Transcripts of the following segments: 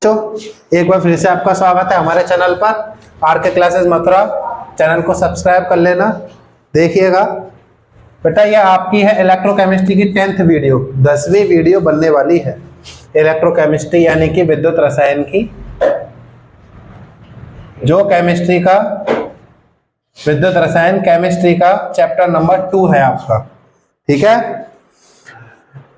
एक बार फिर से आपका स्वागत है हमारे चैनल पर आर के क्लासेस मथुरा। चैनल को सब्सक्राइब कर लेना। देखिएगा बेटा, यह आपकी है इलेक्ट्रोकेमिस्ट्री की 10th वीडियो, 10वीं वीडियो बनने वाली है। इलेक्ट्रोकेमिस्ट्री यानी कि विद्युत रसायन की जो केमिस्ट्री का विद्युत रसायन केमिस्ट्री का चैप्टर नंबर 2 है आपका। ठीक है,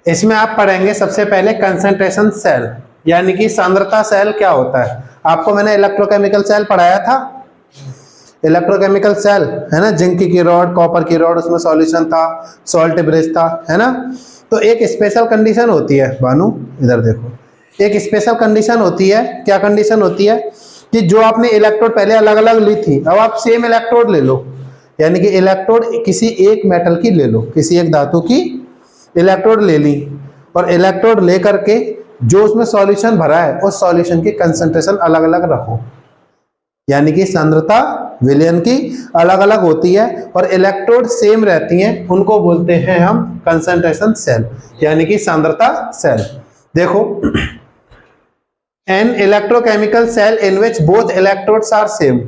इसमें आप पढ़ेंगे सबसे पहले कंसंट्रेशन सेल यानी कि सांद्रता सेल क्या होता है। आपको मैंने इलेक्ट्रोकेमिकल सेल पढ़ाया था। इलेक्ट्रोकेमिकल सेल है ना, जिंक की रॉड, कॉपर की रॉड, उसमें सॉल्यूशन था, सॉल्ट ब्रिज था, है ना। तो एक स्पेशल कंडीशन होती है भानु, इधर देखो, एक स्पेशल कंडीशन होती है। क्या कंडीशन होती है कि जो आपने इलेक्ट्रोड पहले अलग अलग ली थी, अब आप सेम इलेक्ट्रोड ले लो, यानी कि इलेक्ट्रोड किसी एक मेटल की ले लो, किसी एक धातु की इलेक्ट्रोड ले ली, और इलेक्ट्रोड लेकर के जो उसमें सॉल्यूशन भरा है उस सॉल्यूशन की कंसंट्रेशन अलग अलग रखो, यानी कि सांद्रता विलयन की अलग अलग होती है और इलेक्ट्रोड सेम रहती हैं, उनको बोलते हैं हम कंसंट्रेशन सेल यानी कि सांद्रता सेल। देखो, an electrochemical cell in which both electrodes are same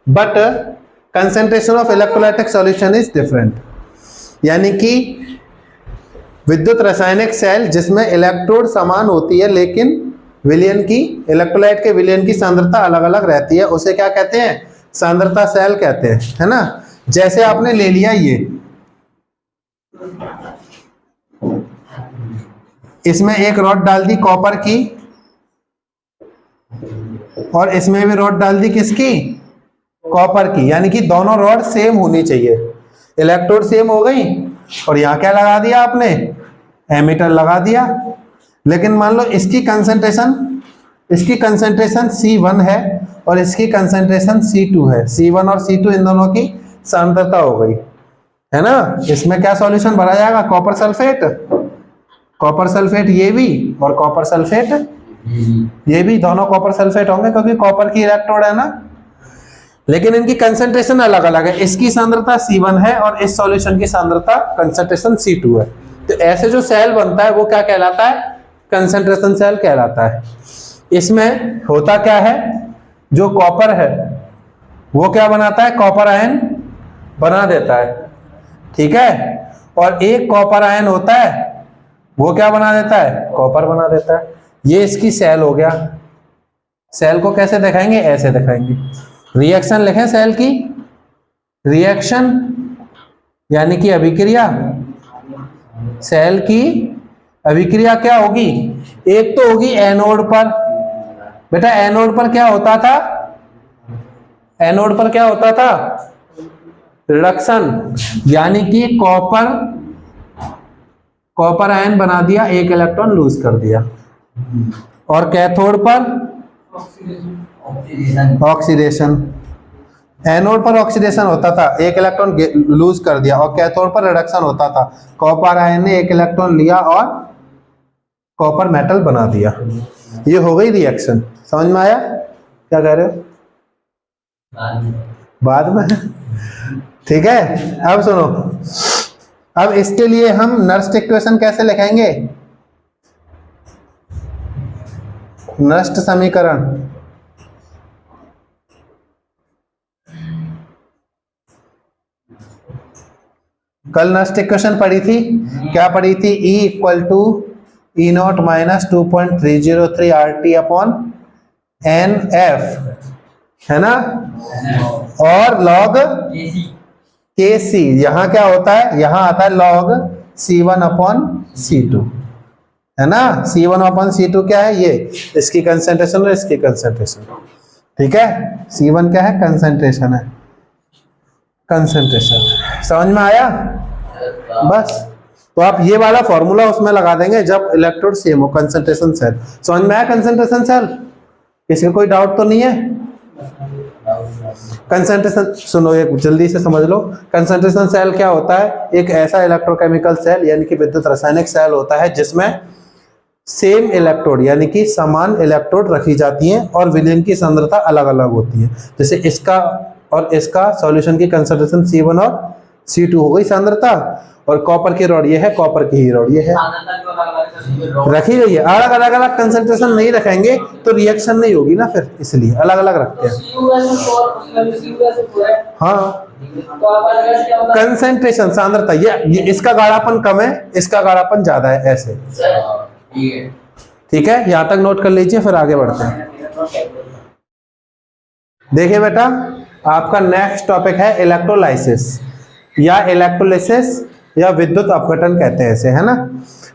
but concentration of electrolytic solution is different, यानी कि विद्युत रासायनिक सेल जिसमें इलेक्ट्रोड समान होती है लेकिन विलयन की, इलेक्ट्रोलाइट के विलयन की सांद्रता अलग अलग रहती है, उसे क्या कहते हैं? सांद्रता सेल कहते हैं, है ना। जैसे आपने ले लिया ये, इसमें एक रॉड डाल दी कॉपर की और इसमें भी रॉड डाल दी किसकी? कॉपर की, यानी कि दोनों रॉड सेम होनी चाहिए। इलेक्ट्रोड सेम हो गई और यहां क्या लगा दिया आपने? एमीटर लगा दिया। लेकिन मान लो इसकी कंसंट्रेशन C1 है और इसकी कंसंट्रेशन C2 है। C1 और C2 इन दोनों की सांद्रता हो गई, है ना। इसमें क्या सॉल्यूशन भरा जाएगा? Copper sulphate. कॉपर सल्फेट ये भी और कॉपर सल्फेट ये भी, दोनों कॉपर सल्फेट होंगे क्योंकि कॉपर की इलेक्ट्रोड है ना। लेकिन इनकी कंसंट्रेशन अलग अलग है, इसकी सांद्रता C1 है और इस सॉल्यूशन की सांद्रता कंसंट्रेशन C2 है। तो ऐसे जो सेल बनता है वो क्या कहलाता है? कंसंट्रेशन सेल कहलाता है। इसमें होता क्या है, जो कॉपर है वो क्या बनाता है? कॉपर आयन बना देता है, ठीक है। और एक कॉपर आयन होता है वो क्या बना देता है? कॉपर बना देता है। ये इसकी सेल हो गया। सेल को कैसे दिखाएंगे? ऐसे दिखाएंगे। रिएक्शन लिखें सेल की, रिएक्शन यानी कि अभिक्रिया। सेल की अभिक्रिया क्या होगी? एक तो होगी एनोड पर। बेटा एनोड पर क्या होता था? एनोड पर क्या होता था? रिडक्शन, यानी कि कॉपर आयन बना दिया, एक इलेक्ट्रॉन लूज कर दिया। और कैथोड पर ऑक्सीडेशन। एनोड पर ऑक्सीडेशन होता था, एक इलेक्ट्रॉन लूज कर दिया, और कैथोड पर रिडक्शन होता था। कॉपर आयन ने एक इलेक्ट्रॉन लिया और कॉपर मेटल बना दिया। ये हो गई रिएक्शन। समझ में आया? क्या कह रहे हो? बाद में ठीक है। अब सुनो, अब इसके लिए हम नर्स्ट इक्वेशन कैसे लिखेंगे? नर्स्ट समीकरण। कल नर्स्ट इक्वेशन पढ़ी थी, क्या पढ़ी थी? E equal to E0 minus 2.303 RT upon NF, है ना। और log KC, यहां क्या होता है? यहां आता है log C1 अपॉन C2, है ना। C1 अपॉन C2 क्या है? ये इसकी कंसंट्रेशन और इसकी कंसंट्रेशन, ठीक है। C1 क्या है? कंसंट्रेशन है, कंसंट्रेशन। समझ में आया? बस, तो आप ये वाला फॉर्मूला उसमें लगा देंगे जब इलेक्ट्रोड सेम हो। कंसंट्रेशन सेल समझ में आया? कंसंट्रेशन सेल किसी को कोई डाउट तो नहीं है? कंसंट्रेशन सुनो, एक जल्दी से समझ लो। कंसंट्रेशन सेल क्या होता है? एक ऐसा इलेक्ट्रोकेमिकल सेल यानी कि विद्युत रासायनिक सेल होता है जिसमें सेम इलेक्ट्रोड यानी कि समान इलेक्ट्रोड रखी जाती हैं और विलयन की सांद्रता अलग अलग होती है। जैसे इसका और इसका सॉल्यूशन की कंसंट्रेशन C1 और C2 हो गई सांद्रता, और कॉपर की रॉड ये है, कॉपर की ही रॉड ये है, रखी गई है। अगर अलग अलग कंसंट्रेशन नहीं रखेंगे तो रिएक्शन नहीं होगी ना, फिर इसलिए अलग अलग रखते हैं। हाँ, कंसंट्रेशन सांद्रता, ये इसका गाढ़ापन कम है, इसका गाढ़ापन ज्यादा है, ऐसे। ठीक है, यहां तक नोट कर लीजिए, फिर आगे बढ़ते हैं। देखिए बेटा, आपका नेक्स्ट टॉपिक है इलेक्ट्रोलाइसिस या इलेक्ट्रोलिसिस या विद्युत अपघटन कहते हैं इसे, है ना।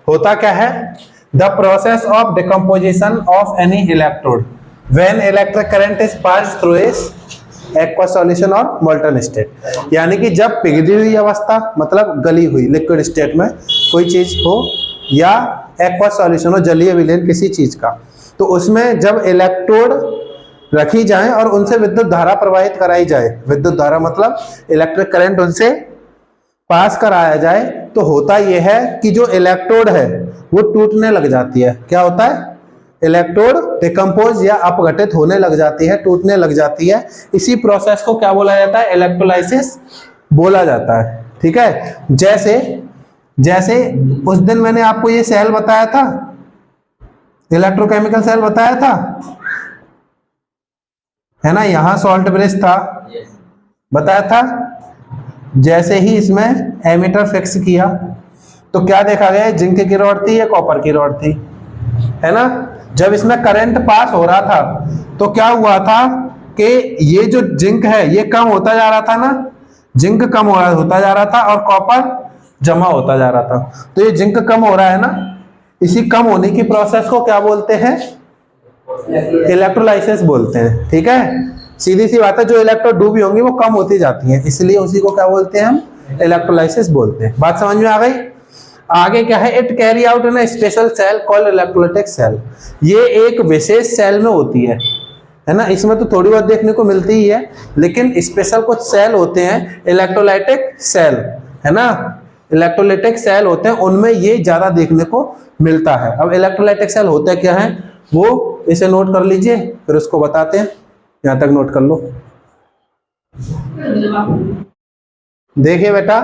होता क्या है, the process of decomposition of any electrode when electric current is passed through is aqueous solution और मोल्टन स्टेट। यानी कि जब पिघली हुई अवस्था, मतलब गली हुई लिक्विड स्टेट में कोई चीज हो, या एक्वस सॉल्यूशन हो, जलीय विलयन किसी चीज का, तो उसमें जब इलेक्ट्रोड रखी जाए और उनसे विद्युत धारा प्रवाहित कराई जाए, विद्युत धारा मतलब इलेक्ट्रिक करंट उनसे पास कराया जाए, तो होता यह है कि जो इलेक्ट्रोड है वो टूटने लग जाती है। क्या होता है, इलेक्ट्रोड डिकम्पोज या अपघटित होने लग जाती है, टूटने लग जाती है। इसी प्रोसेस को क्या बोला जाता है, इलेक्ट्रोलाइसिस बोला जाता है। ठीक है, जैसे उस दिन मैंने आपको ये सेल बताया था, इलेक्ट्रोकेमिकल सेल बताया था, है ना, यहां सॉल्ट ब्रिज था, बताया था। जैसे ही इसमें एमीटर फिक्स किया तो क्या देखा गया, जिंक की रॉड थी या कॉपर की रॉड थी, है ना। जब इसमें करंट पास हो रहा था तो क्या हुआ था कि ये जो जिंक है ये कम होता जा रहा था ना, जिंक कम होता जा रहा था और कॉपर जमा होता जा रहा था। तो ये जिंक कम हो रहा है ना, इसी कम होने की प्रोसेस को क्या बोलते हैं, इलेक्ट्रोलाइसिस बोलते हैं। ठीक है, सीधी सी बात है, जो इलेक्ट्रोड डूबी होंगी वो कम होती जाती हैं, इसलिए उसी को क्या बोलते हैं हम, इलेक्ट्रोलाइसिस बोलते हैं। बात समझ में आ गई। आगे क्या है, it carry out in a special cell called electrolytic cell. ये एक विशेष सेल में होती है ना। इसमें तो थोड़ी बहुत देखने को मिलती ही है, लेकिन स्पेशल कुछ सेल होते हैं इलेक्ट्रोलाइटिक सेल, है ना, इलेक्ट्रोलाइटिक सेल होते हैं, उनमें ये ज्यादा देखने को मिलता है। अब इलेक्ट्रोलाइटिक सेल होते क्या है, वो इसे नोट कर लीजिए, फिर उसको बताते हैं। यहां तक नोट कर लो। देखिए बेटा,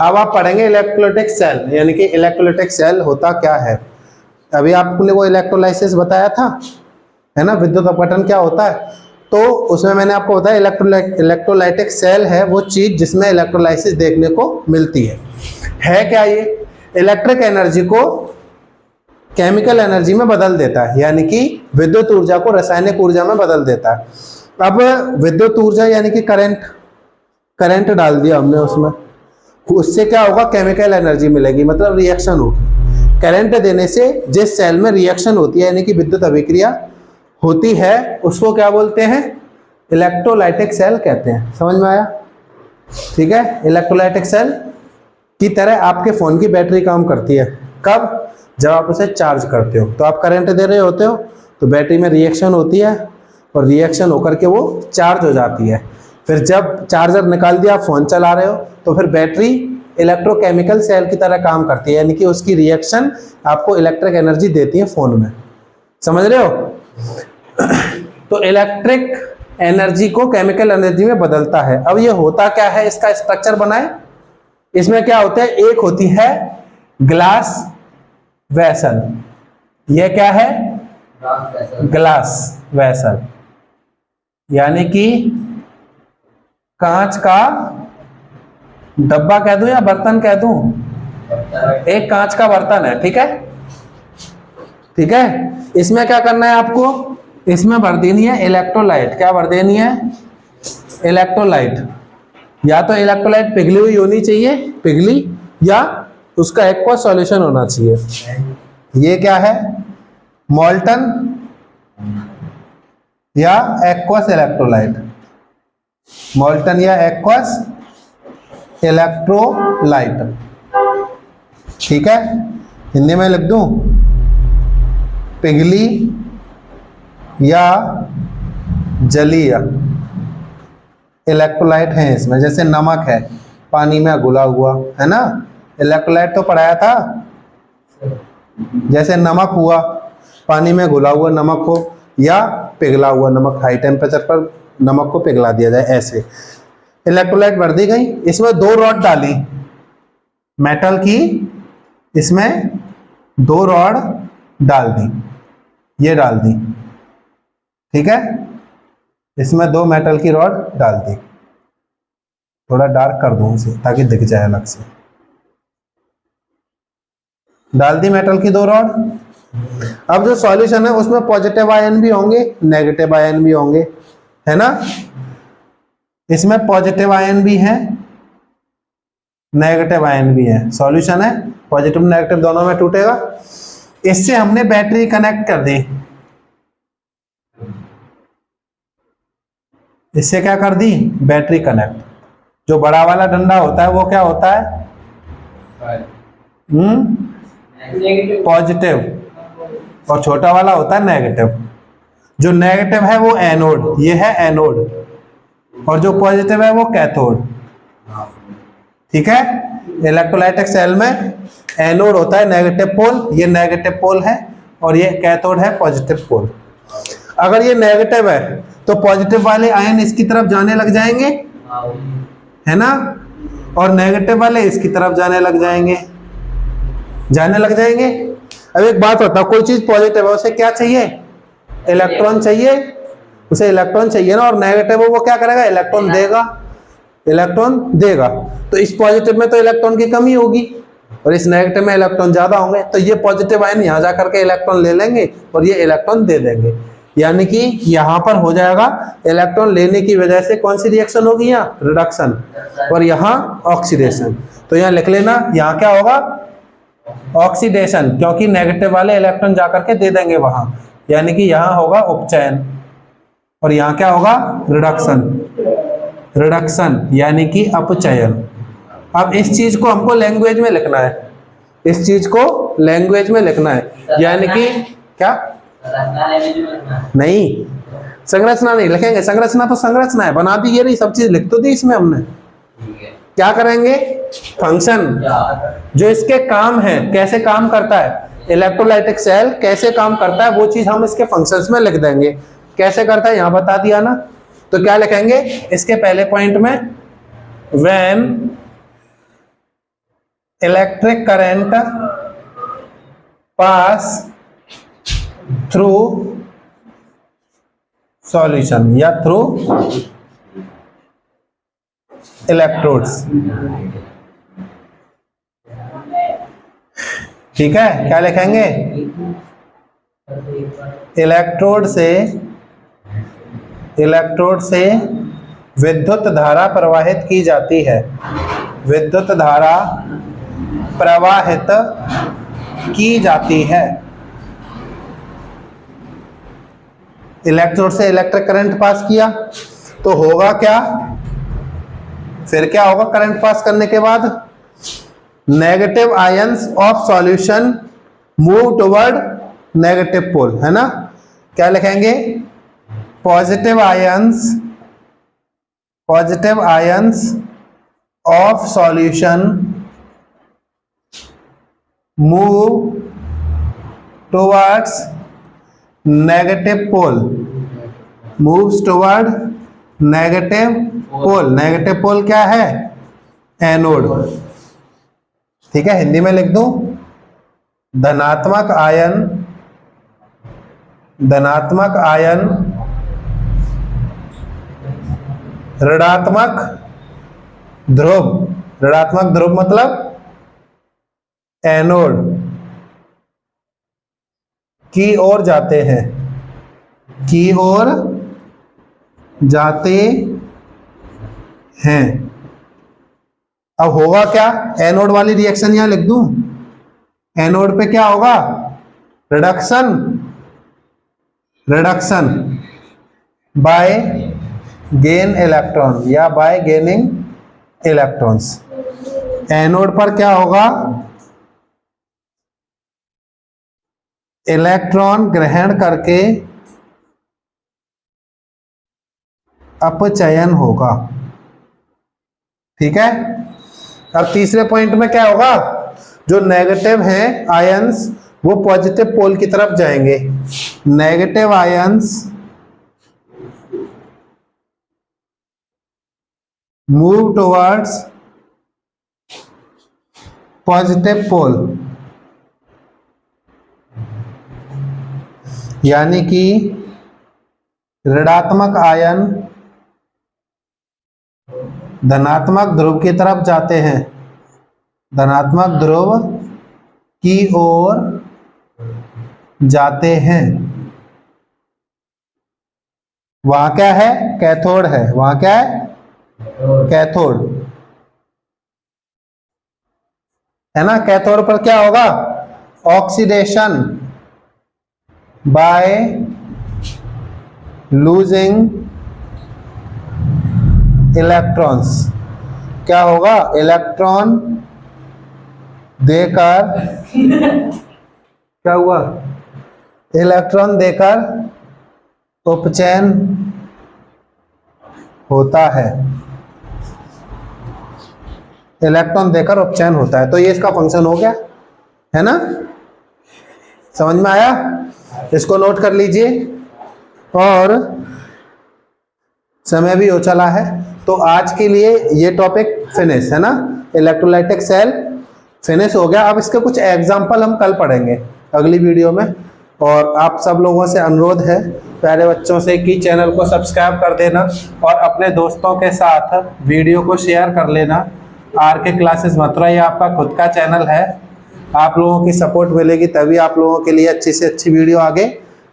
अब आप पढ़ेंगे इलेक्ट्रोलाइटिक सेल, यानी कि इलेक्ट्रोलाइटिक सेल होता क्या है। अभी आपने वो इलेक्ट्रोलाइसिस बताया था, है ना, विद्युत अपघटन क्या होता है, तो उसमें मैंने आपको बताया इलेक्ट्रोलाइटिक सेल है वो चीज जिसमें इलेक्ट्रोलाइसिस देखने को मिलती है क्या, ये इलेक्ट्रिक एनर्जी को केमिकल एनर्जी में बदल देता है, यानी कि विद्युत ऊर्जा को रासायनिक ऊर्जा में बदल देता है। अब विद्युत ऊर्जा यानी कि करंट डाल दिया हमने उसमें, उससे क्या होगा, केमिकल एनर्जी मिलेगी, मतलब रिएक्शन होगी। करंट देने से जिस सेल में रिएक्शन होती है, यानी कि विद्युत अभिक्रिया होती है, उसको क्या बोलते हैं, इलेक्ट्रोलाइटिक सेल कहते हैं। समझ में आया। ठीक है, इलेक्ट्रोलाइटिक सेल की तरह आपके फोन की बैटरी काम करती है। कब, जब आप उसे चार्ज करते हो, तो आप करंट दे रहे होते हो, तो बैटरी में रिएक्शन होती है और रिएक्शन होकर के वो चार्ज हो जाती है। फिर जब चार्जर निकाल दिया, आप फोन चला रहे हो, तो फिर बैटरी इलेक्ट्रोकेमिकल सेल की तरह काम करती है, यानी कि उसकी रिएक्शन आपको इलेक्ट्रिक एनर्जी देती है फोन में। समझ रहे हो। तो इलेक्ट्रिक एनर्जी को केमिकल एनर्जी में बदलता है। अब ये होता क्या है, इसका स्ट्रक्चर बनाए। इसमें क्या होता है, एक होती है ग्लास वेसल, ये क्या है, ग्लास वेसल, यानी कि कांच का डब्बा कह दूं या बर्तन कह दूं, एक कांच का बर्तन है। ठीक है, ठीक है। इसमें क्या करना है आपको, इसमें भर देनी है इलेक्ट्रोलाइट। क्या भर देनी है, इलेक्ट्रोलाइट। या तो इलेक्ट्रोलाइट पिघली हुई होनी चाहिए, पिघली, या उसका एक्वस सॉल्यूशन होना चाहिए। ये क्या है, मोल्टन या एक्वस इलेक्ट्रोलाइट, मोल्टन या एक्वस इलेक्ट्रोलाइट। ठीक है, हिंदी में लिख दूं, पिघली या जलीय इलेक्ट्रोलाइट है इसमें। जैसे नमक है, पानी में घुला हुआ, है ना, इलेक्ट्रोलाइट तो पढ़ाया था। जैसे नमक हुआ, पानी में घुला हुआ नमक हो, या पिघला हुआ नमक, हाई टेम्परेचर पर नमक को पिघला दिया जाए, ऐसे इलेक्ट्रोलाइट भर दी गई। इसमें दो रॉड डाली, मेटल की इसमें 2 रॉड डाल दी, ये डाल दी, ठीक है, इसमें 2 मेटल की रॉड डाल दी। थोड़ा डार्क कर दूं इसे ताकि दिख जाए अलग से। डाल दी मेटल की 2 रॉड। अब जो सॉल्यूशन है उसमें पॉजिटिव आयन भी होंगे, नेगेटिव आयन भी होंगे, है ना। इसमें पॉजिटिव आयन भी है, नेगेटिव आयन भी है। सॉल्यूशन है, पॉजिटिव नेगेटिव दोनों में टूटेगा। इससे हमने बैटरी कनेक्ट कर दी, इससे क्या कर दी, बैटरी कनेक्ट। जो बड़ा वाला डंडा होता है वो क्या होता है, पॉजिटिव, और छोटा वाला होता है नेगेटिव। जो नेगेटिव है वो एनोड, ये है एनोड, और जो पॉजिटिव है वो कैथोड, ठीक है। इलेक्ट्रोलाइटिक सेल में एनोड होता है नेगेटिव पोल, ये नेगेटिव पोल है, और ये कैथोड है पॉजिटिव पोल। अगर ये नेगेटिव है तो पॉजिटिव वाले आयन इसकी तरफ जाने लग जाएंगे, है ना, और नेगेटिव वाले इसकी तरफ जाने लग जाएंगे, जाने लग जाएंगे। अब एक बात बताओ, कोई चीज पॉजिटिव है उसे क्या चाहिए, इलेक्ट्रॉन चाहिए, उसे इलेक्ट्रॉन चाहिए ना, और नेगेटिव है वो क्या करेगा, इलेक्ट्रॉन देगा, इलेक्ट्रॉन देगा। तो इस पॉजिटिव में तो इलेक्ट्रॉन की कमी होगी और इस नेगेटिव में इलेक्ट्रॉन ज्यादा होंगे, तो ये पॉजिटिव आयन यहां जाकर के इलेक्ट्रॉन ले लेंगे और ये इलेक्ट्रॉन दे देंगे। यानी कि यहां पर हो जाएगा इलेक्ट्रॉन लेने की वजह से कौन सी रिएक्शन होगी, यहाँ रिडक्शन, और यहाँ ऑक्सीडेशन। तो यहाँ लिख लेना, यहाँ क्या होगा, ऑक्सीडेशन, क्योंकि नेगेटिव वाले इलेक्ट्रॉन जाकर के दे देंगे वहां, यानी कि यहां होगा उपचयन, और यहां क्या होगा, रिडक्शन, रिडक्शन यानी कि अपचयन। अब इस चीज को हमको लैंग्वेज में लिखना है, इस चीज को लैंग्वेज में लिखना है, यानी कि क्या, नहीं संरचना नहीं लिखेंगे, संरचना तो संरचना है, बना दी ये नहीं, सब चीज लिख तो दी इसमें हमने। क्या करेंगे, फंक्शन, जो इसके काम है, कैसे काम करता है इलेक्ट्रोलाइटिक सेल, कैसे काम करता है वो चीज हम इसके फंक्शंस में लिख देंगे। कैसे करता है यहां बता दिया ना, तो क्या लिखेंगे इसके पहले पॉइंट में, when electric current pass through solution या थ्रू इलेक्ट्रोड्स, ठीक है। क्या लिखेंगे, इलेक्ट्रोड से विद्युत धारा प्रवाहित की जाती है, विद्युत धारा प्रवाहित की जाती है। इलेक्ट्रोड से इलेक्ट्रिक करंट पास किया तो होगा क्या, फिर क्या होगा, करंट पास करने के बाद negative ions of solution move toward negative pole, है ना। क्या लिखेंगे, positive ions of solution move towards negative pole, moves toward negative pole. Negative pole क्या है, एनोड, ठीक है। हिंदी में लिख दूं, धनात्मक आयन ऋणात्मक ध्रुव मतलब एनोड की ओर जाते हैं, की ओर जाते हैं। अब होगा क्या, एनोड वाली रिएक्शन यहां लिख दूं, एनोड पे क्या होगा, रिडक्शन बाय गेन इलेक्ट्रॉन या बाय गेनिंग इलेक्ट्रॉन्स। एनोड पर क्या होगा, इलेक्ट्रॉन ग्रहण करके अपचयन होगा, ठीक है। अब तीसरे पॉइंट में क्या होगा, जो नेगेटिव हैं आयंस वो पॉजिटिव पोल की तरफ जाएंगे, negative ions move towards positive pole, यानी कि ऋणात्मक आयन धनात्मक ध्रुव की तरफ जाते हैं, धनात्मक ध्रुव की ओर जाते हैं। वहां क्या है? कैथोड है। वहां क्या है? कैथोड है ना। कैथोड पर क्या होगा? Oxidation by losing electrons. क्या होगा? इलेक्ट्रॉन देकर क्या हुआ? इलेक्ट्रॉन देकर उपचयन होता है, इलेक्ट्रॉन देकर उपचयन होता है। तो ये इसका फंक्शन हो गया, है ना। समझ में आया? इसको नोट कर लीजिए। और समय भी हो चला है, तो आज के लिए ये टॉपिक फिनिश है ना। इलेक्ट्रोलाइटिक सेल फिनिश हो गया। अब इसके कुछ एग्जाम्पल हम कल पढ़ेंगे अगली वीडियो में। और आप सब लोगों से अनुरोध है, प्यारे बच्चों से, कि चैनल को सब्सक्राइब कर देना और अपने दोस्तों के साथ वीडियो को शेयर कर लेना। RK क्लासेस मथुरा ये आपका खुद का चैनल है। आप लोगों की सपोर्ट मिलेगी तभी आप लोगों के लिए अच्छी से अच्छी वीडियो आगे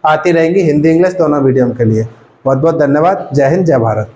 आती रहेंगी, हिंदी इंग्लिश दोनों मीडियम के लिए। बहुत बहुत धन्यवाद। जय हिंद, जय भारत।